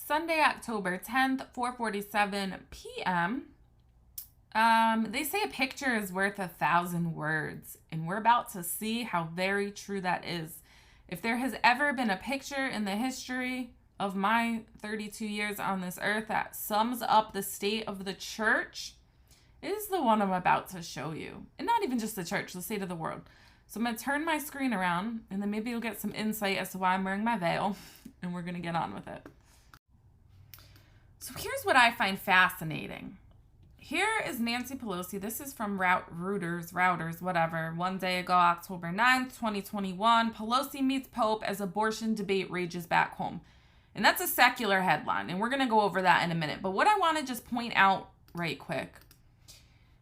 Sunday, October 10th, 4:47 p.m. They say a picture is worth 1,000 words, and we're about to see how very true that is. If there has ever been a picture in the history of my 32 years on this earth that sums up the state of the church, it is the one I'm about to show you. And not even just the church, the state of the world. So I'm going to turn my screen around, and then maybe you'll get some insight as to why I'm wearing my veil, and we're going to get on with it. So here's what I find fascinating. Here is Nancy Pelosi. This is from Routers, whatever. One day ago, October 9th, 2021, Pelosi meets Pope as abortion debate rages back home. And that's a secular headline, and we're going to go over that in a minute. But what I want to just point out right quick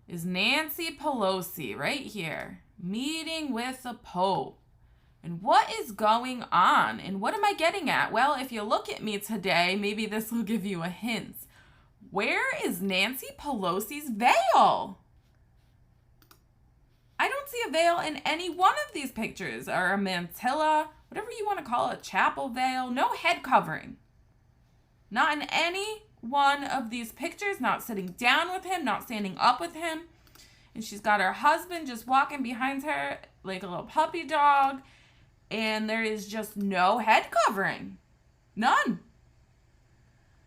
is Nancy Pelosi right here meeting with the Pope. And what is going on? And what am I getting at? Well, if you look at me today, maybe this will give you a hint. Where is Nancy Pelosi's veil? I don't see a veil in any one of these pictures, or a mantilla, whatever you want to call it, chapel veil. No head covering. Not in any one of these pictures, not sitting down with him, not standing up with him. And she's got her husband just walking behind her like a little puppy dog. And there is just no head covering. None.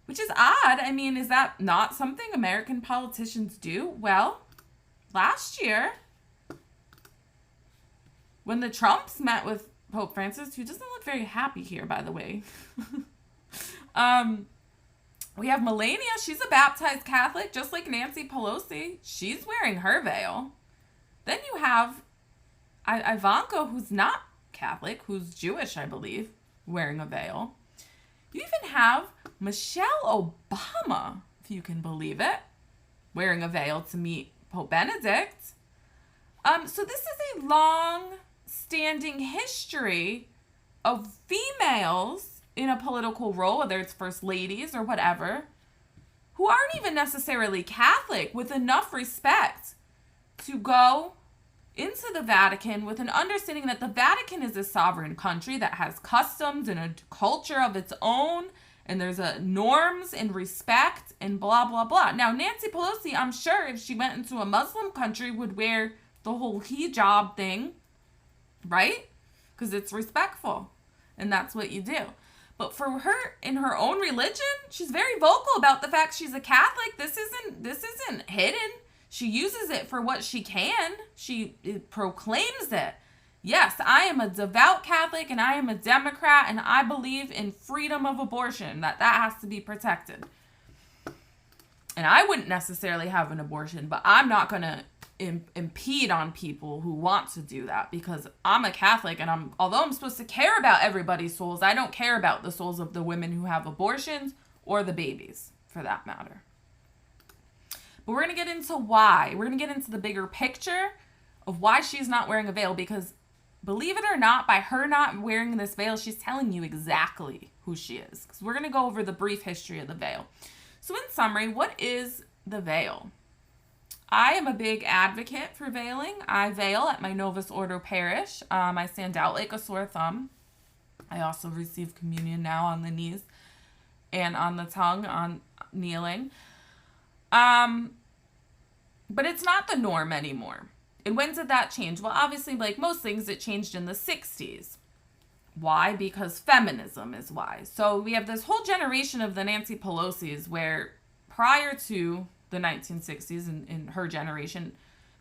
Which is odd. I mean, is that not something American politicians do? Well, last year, when the Trumps met with Pope Francis, who doesn't look very happy here, by the way. We have Melania. She's a baptized Catholic, just like Nancy Pelosi. She's wearing her veil. Then you have Ivanka, who's not Catholic, who's Jewish, I believe, wearing a veil. You even have Michelle Obama, if you can believe it, wearing a veil to meet Pope Benedict. So this is a long-standing history of females in a political role, whether it's first ladies or whatever, who aren't even necessarily Catholic, with enough respect to go into the Vatican with an understanding that the Vatican is a sovereign country that has customs and a culture of its own, and there's norms and respect and blah, blah, blah. Now, Nancy Pelosi, I'm sure if she went into a Muslim country, would wear the whole hijab thing, right? Because it's respectful, and that's what you do. But for her, in her own religion, she's very vocal about the fact she's a Catholic. This isn't hidden. She uses it for what she can. She proclaims it. Yes, I am a devout Catholic and I am a Democrat and I believe in freedom of abortion, that has to be protected. And I wouldn't necessarily have an abortion, but I'm not going to impede on people who want to do that, because I'm a Catholic, and although I'm supposed to care about everybody's souls, I don't care about the souls of the women who have abortions or the babies, for that matter. But we're going to get into why. We're going to get into the bigger picture of why she's not wearing a veil, because believe it or not, by her not wearing this veil, she's telling you exactly who she is. Because we're going to go over the brief history of the veil. So in summary, what is the veil? I am a big advocate for veiling. I veil at my Novus Ordo parish. I stand out like a sore thumb. I also receive communion now on the knees and on the tongue, on kneeling. But it's not the norm anymore. And when did that change? Well, obviously, like most things, it changed in the 60s. Why? Because feminism is why. So we have this whole generation of the Nancy Pelosi's where prior to the 1960s, in her generation,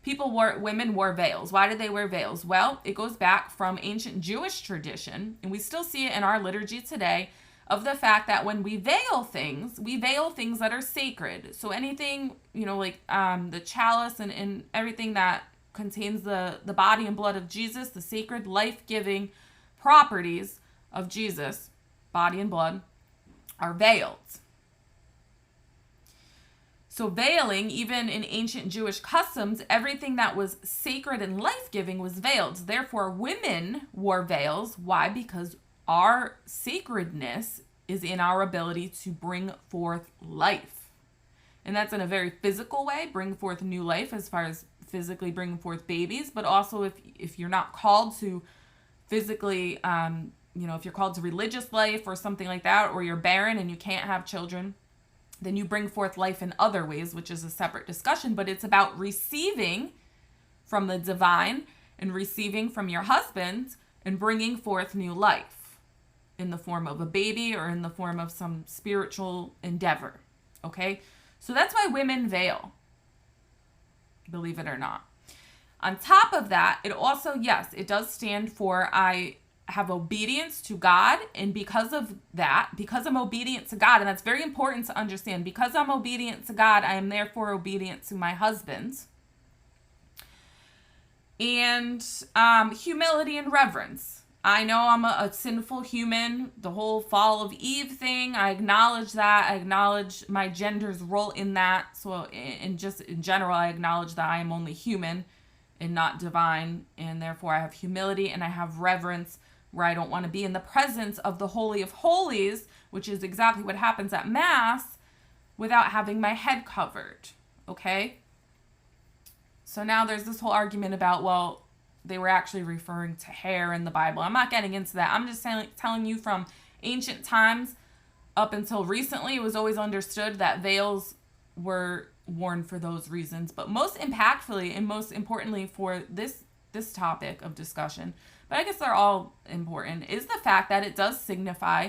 women wore veils. Why did they wear veils? Well, it goes back from ancient Jewish tradition, and we still see it in our liturgy today, of the fact that when we veil things that are sacred. So anything, like the chalice and everything that contains the body and blood of Jesus, the sacred life-giving properties of Jesus, body and blood, are veiled. So veiling, even in ancient Jewish customs, everything that was sacred and life-giving was veiled. Therefore, women wore veils. Why? Because our sacredness is in our ability to bring forth life. And that's in a very physical way, bring forth new life as far as physically bringing forth babies. But also if you're not called to physically if you're called to religious life or something like that, or you're barren and you can't have children, then you bring forth life in other ways, which is a separate discussion. But it's about receiving from the divine and receiving from your husband and bringing forth new life in the form of a baby or in the form of some spiritual endeavor. Okay? So that's why women veil, believe it or not. On top of that, it also, yes, it does stand for I have obedience to God, and because of that, because I'm obedient to God, and that's very important to understand, because I'm obedient to God, I am therefore obedient to my husband. And humility and reverence. I know I'm a sinful human, the whole fall of Eve thing, I acknowledge that. I acknowledge my gender's role in that. So just in general, I acknowledge that I am only human and not divine, and therefore I have humility and I have reverence, where I don't want to be in the presence of the Holy of Holies, which is exactly what happens at Mass, without having my head covered. Okay? So now there's this whole argument about, well, they were actually referring to hair in the Bible. I'm not getting into that. I'm just telling you from ancient times up until recently, it was always understood that veils were worn for those reasons. But most impactfully and most importantly for this topic of discussion, but I guess they're all important, is the fact that it does signify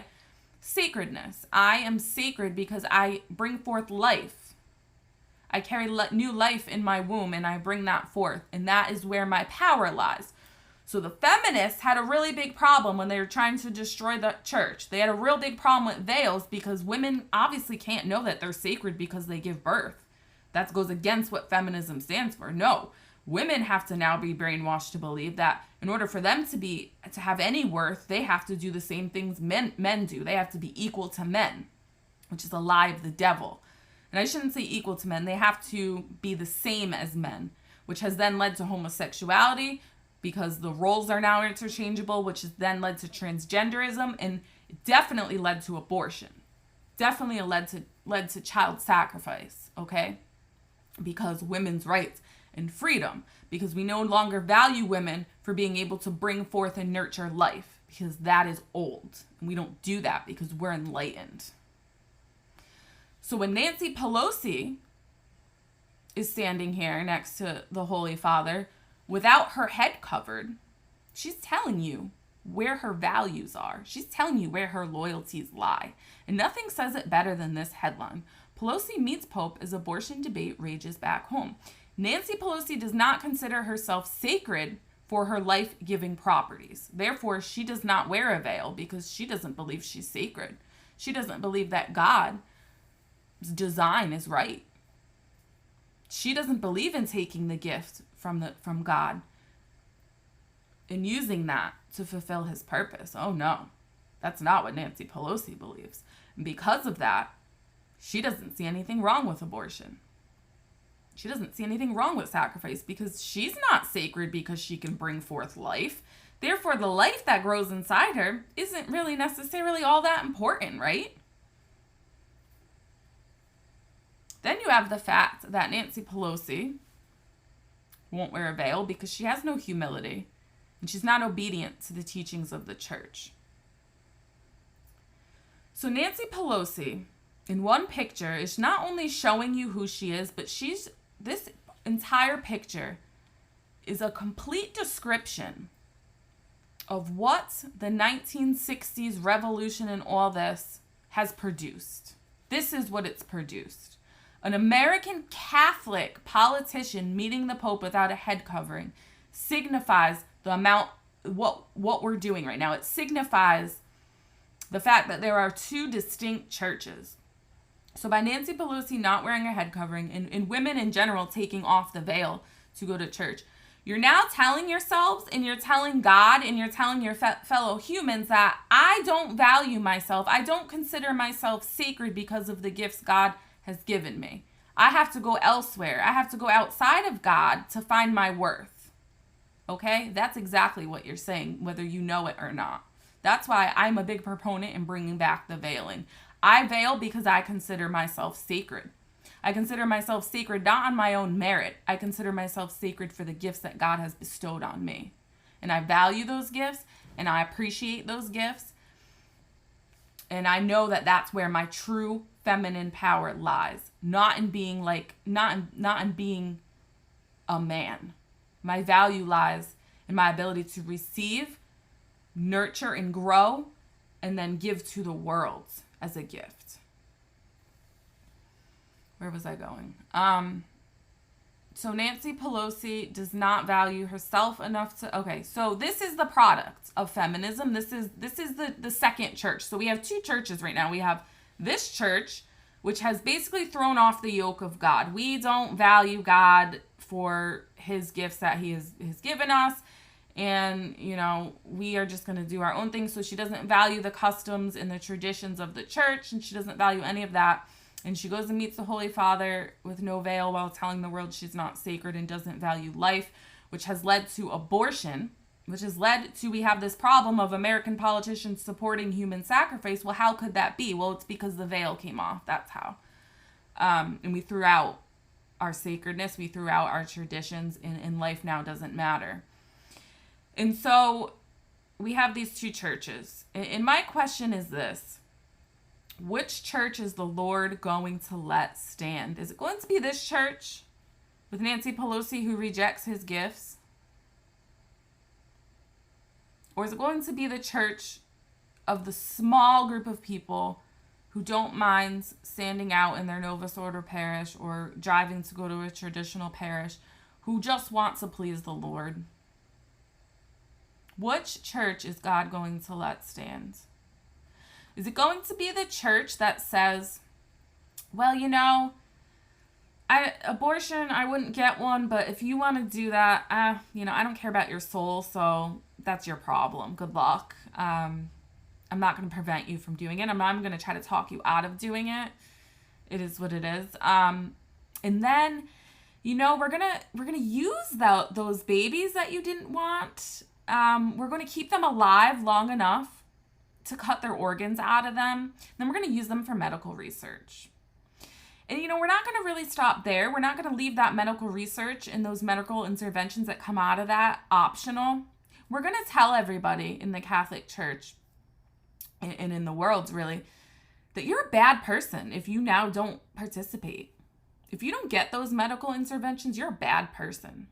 sacredness. I am sacred because I bring forth life. I carry new life in my womb and I bring that forth. And that is where my power lies. So the feminists had a really big problem when they were trying to destroy the church. They had a real big problem with veils because women obviously can't know that they're sacred because they give birth. That goes against what feminism stands for. No. Women have to now be brainwashed to believe that in order for them to have any worth, they have to do the same things men do. They have to be equal to men, which is a lie of the devil. And I shouldn't say equal to men. They have to be the same as men, which has then led to homosexuality because the roles are now interchangeable, which has then led to transgenderism, and it definitely led to abortion. Definitely led to child sacrifice, okay? Because women's rights and freedom, because we no longer value women for being able to bring forth and nurture life, because that is old, and we don't do that because we're enlightened. So when Nancy Pelosi is standing here next to the Holy Father without her head covered, she's telling you where her values are. She's telling you where her loyalties lie. And nothing says it better than this headline. Pelosi meets Pope as abortion debate rages back home. Nancy Pelosi does not consider herself sacred for her life-giving properties. Therefore, she does not wear a veil because she doesn't believe she's sacred. She doesn't believe that God's design is right. She doesn't believe in taking the gift from God and using that to fulfill his purpose. Oh no, that's not what Nancy Pelosi believes. And because of that, she doesn't see anything wrong with abortion. She doesn't see anything wrong with sacrifice because she's not sacred because she can bring forth life. Therefore, the life that grows inside her isn't really necessarily all that important, right? Then you have the fact that Nancy Pelosi won't wear a veil because she has no humility and she's not obedient to the teachings of the church. So Nancy Pelosi, in one picture, is not only showing you who she is, but this entire picture is a complete description of what the 1960s revolution and all this has produced. This is what it's produced. An American Catholic politician meeting the Pope without a head covering signifies the amount, what we're doing right now. It signifies the fact that there are two distinct churches. So by Nancy Pelosi not wearing a head covering and women in general taking off the veil to go to church, you're now telling yourselves and you're telling God and you're telling your fellow humans that I don't value myself. I don't consider myself sacred because of the gifts God has given me. I have to go elsewhere. I have to go outside of God to find my worth. Okay? That's exactly what you're saying, whether you know it or not. That's why I'm a big proponent in bringing back the veiling. I veil because I consider myself sacred. I consider myself sacred not on my own merit. I consider myself sacred for the gifts that God has bestowed on me. And I value those gifts, and I appreciate those gifts. And I know that that's where my true feminine power lies. Not in being not in being a man. My value lies in my ability to receive, nurture, and grow, and then give to the world as a gift. Where was I going? So Nancy Pelosi does not value herself enough to... Okay, so this is the product of feminism. This is the second church. So we have two churches right now. We have this church, which has basically thrown off the yoke of God. We don't value God for his gifts that he has given us. And, we are just going to do our own thing. So she doesn't value the customs and the traditions of the church, and she doesn't value any of that. And she goes and meets the Holy Father with no veil while telling the world she's not sacred and doesn't value life, which has led to abortion, which has led to, we have this problem of American politicians supporting human sacrifice. Well, how could that be? Well, it's because the veil came off. That's how. And we threw out our sacredness. We threw out our traditions, and life now doesn't matter. And so we have these two churches. And my question is this. Which church is the Lord going to let stand? Is it going to be this church with Nancy Pelosi who rejects his gifts? Or is it going to be the church of the small group of people who don't mind standing out in their Novus Ordo parish or driving to go to a traditional parish, who just want to please the Lord? Which church is God going to let stand? Is it going to be the church that says, well, abortion, I wouldn't get one, but if you want to do that, I don't care about your soul, so that's your problem. Good luck. I'm not going to prevent you from doing it. I'm going to try to talk you out of doing it. It is what it is. And then, we're gonna use those babies that you didn't want. We're going to keep them alive long enough to cut their organs out of them. Then we're going to use them for medical research. And, we're not going to really stop there. We're not going to leave that medical research and those medical interventions that come out of that optional. We're going to tell everybody in the Catholic Church and in the world, really, that you're a bad person if you now don't participate. If you don't get those medical interventions, you're a bad person.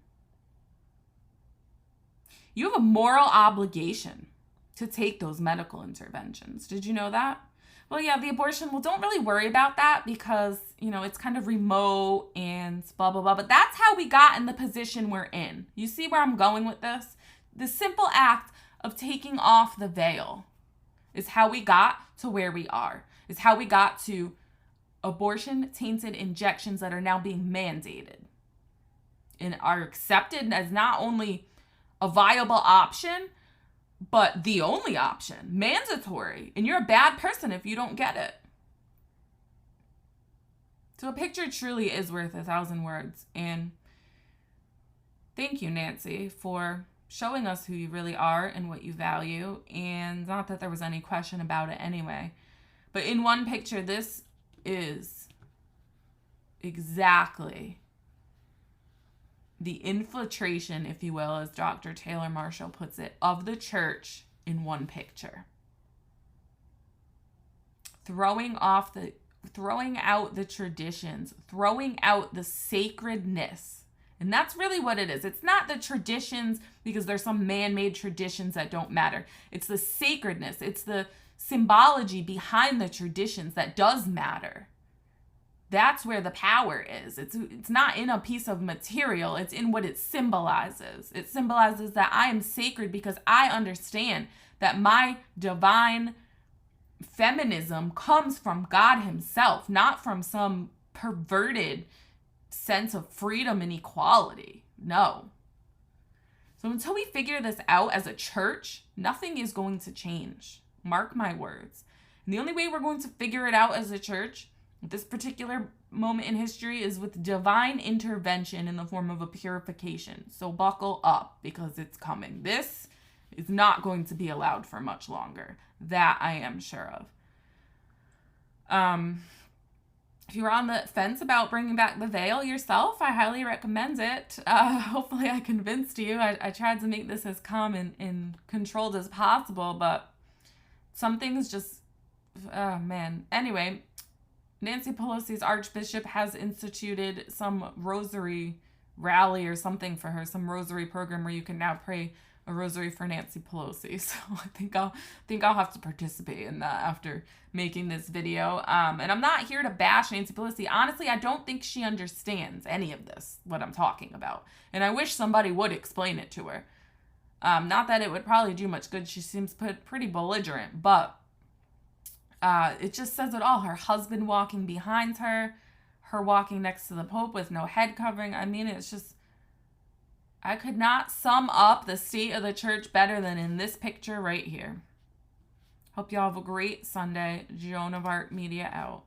You have a moral obligation to take those medical interventions. Did you know that? Well, yeah, the abortion, don't really worry about that because, it's kind of remote and blah, blah, blah. But that's how we got in the position we're in. You see where I'm going with this? The simple act of taking off the veil is how we got to where we are. Is how we got to abortion-tainted injections that are now being mandated and are accepted as not only a viable option, but the only option, mandatory. And you're a bad person if you don't get it. So a picture truly is worth 1,000 words. And thank you, Nancy, for showing us who you really are and what you value. And not that there was any question about it anyway. But in one picture, this is exactly the infiltration, if you will, as Dr. Taylor Marshall puts it, of the church in one picture. Throwing out the traditions, throwing out the sacredness. And that's really what it is. It's not the traditions because there's some man-made traditions that don't matter. It's the sacredness. It's the symbology behind the traditions that does matter. That's where the power is. It's not in a piece of material. It's in what it symbolizes. It symbolizes that I am sacred because I understand that my divine feminism comes from God himself, not from some perverted sense of freedom and equality. No. So until we figure this out as a church, nothing is going to change. Mark my words. And the only way we're going to figure it out as a church at this particular moment in history is with divine intervention in the form of a purification. So buckle up because it's coming. This is not going to be allowed for much longer. That I am sure of. if you're on the fence about bringing back the veil yourself, I highly recommend it. Hopefully I convinced you. I tried to make this as calm and controlled as possible, but some things just, oh man. Anyway, Nancy Pelosi's Archbishop has instituted some rosary rally or something for her, some rosary program where you can now pray a rosary for Nancy Pelosi. So I think I'll have to participate in that after making this video. And I'm not here to bash Nancy Pelosi. Honestly, I don't think she understands any of this, what I'm talking about. And I wish somebody would explain it to her. Not that it would probably do much good. She seems pretty belligerent, but it just says it all. Her husband walking behind her walking next to the Pope with no head covering. I mean, it's just, I could not sum up the state of the church better than in this picture right here. Hope y'all have a great Sunday. Joan of Arc Media out.